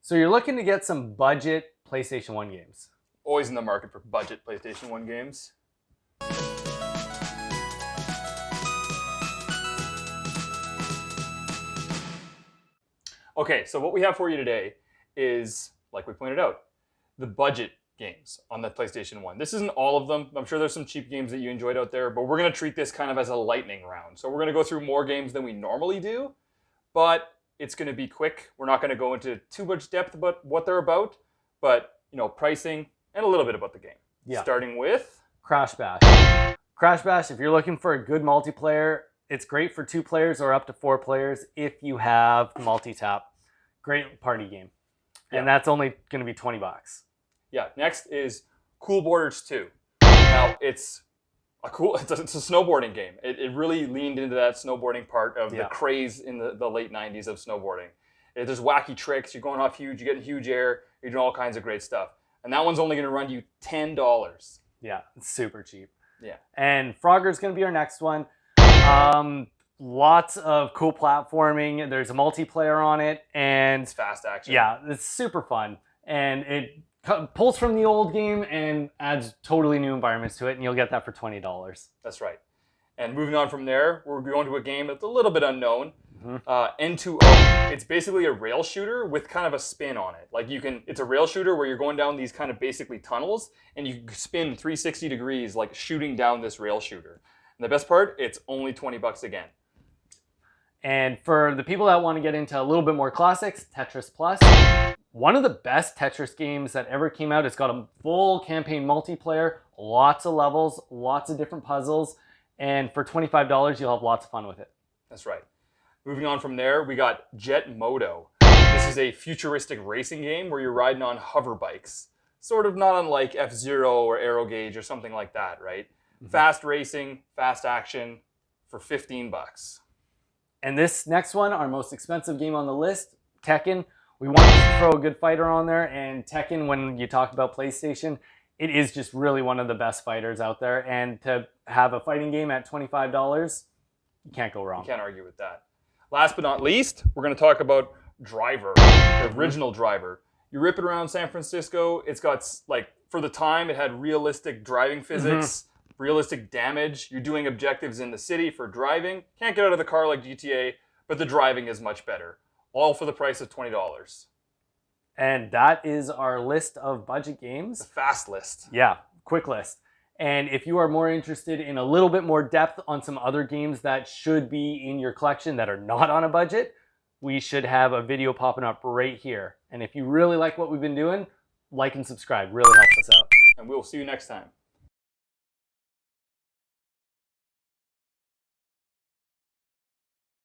So you're looking to get some budget PlayStation 1 games. Always in the market for budget PlayStation 1 games. Okay, so what we have for you today is, like we pointed out, the budget games on the PlayStation 1. This isn't all of them. I'm sure there's some cheap games that you enjoyed out there, but we're going to treat this kind of as a lightning round. So we're going to go through more games than we normally do, but it's going to be quick. We're not going to go into too much depth about what they're about, but pricing and a little bit about the game. Yeah. Starting with Crash Bash. Crash Bash, if you're looking for a good multiplayer, it's great for 2 players or up to 4 players if you have multi-tap. Great party game. And that's only going to be $20. Yeah, next is Cool Borders 2. Now, it's a snowboarding game. It really leaned into that snowboarding part of the craze in the late 90s of snowboarding. There's wacky tricks, you're going off huge, you're getting huge air, you're doing all kinds of great stuff. And that one's only going to run you $10. Yeah, it's super cheap. Yeah. And Frogger's going to be our next one. Lots of cool platforming. There's a multiplayer on it, and it's fast action. Yeah, it's super fun, and it pulls from the old game and adds totally new environments to it, and you'll get that for $20. That's right. And moving on from there, we're going to a game that's a little bit unknown. N2O. It's basically a rail shooter with kind of a spin on it. It's a rail shooter where you're going down these kind of basically tunnels, and you spin 360 degrees, like shooting down this rail shooter. And the best part, it's only $20 again. And for the people that want to get into a little bit more classics, Tetris Plus. One of the best Tetris games that ever came out. It's got a full campaign multiplayer, lots of levels, lots of different puzzles, and for $25, you'll have lots of fun with it. That's right. Moving on from there, we got Jetmoto. This is a futuristic racing game where you're riding on hover bikes. Sort of not unlike F-Zero or Aero Gauge or something like that, right? Fast racing, fast action for $15. And this next one, our most expensive game on the list, Tekken. We wanted to throw a good fighter on there, and Tekken, when you talk about PlayStation, it is just really one of the best fighters out there. And to have a fighting game at $25, you can't go wrong. You can't argue with that. Last but not least, we're going to talk about Driver, the original Driver. You rip it around San Francisco. It's got, for the time, it had realistic driving physics, realistic damage. You're doing objectives in the city for driving. Can't get out of the car like GTA, but the driving is much better. All for the price of $20. And that is our list of budget games. The fast list. Yeah, quick list. And if you are more interested in a little bit more depth on some other games that should be in your collection that are not on a budget, we should have a video popping up right here. And if you really like what we've been doing, like and subscribe. Really helps us out. And we'll see you next time.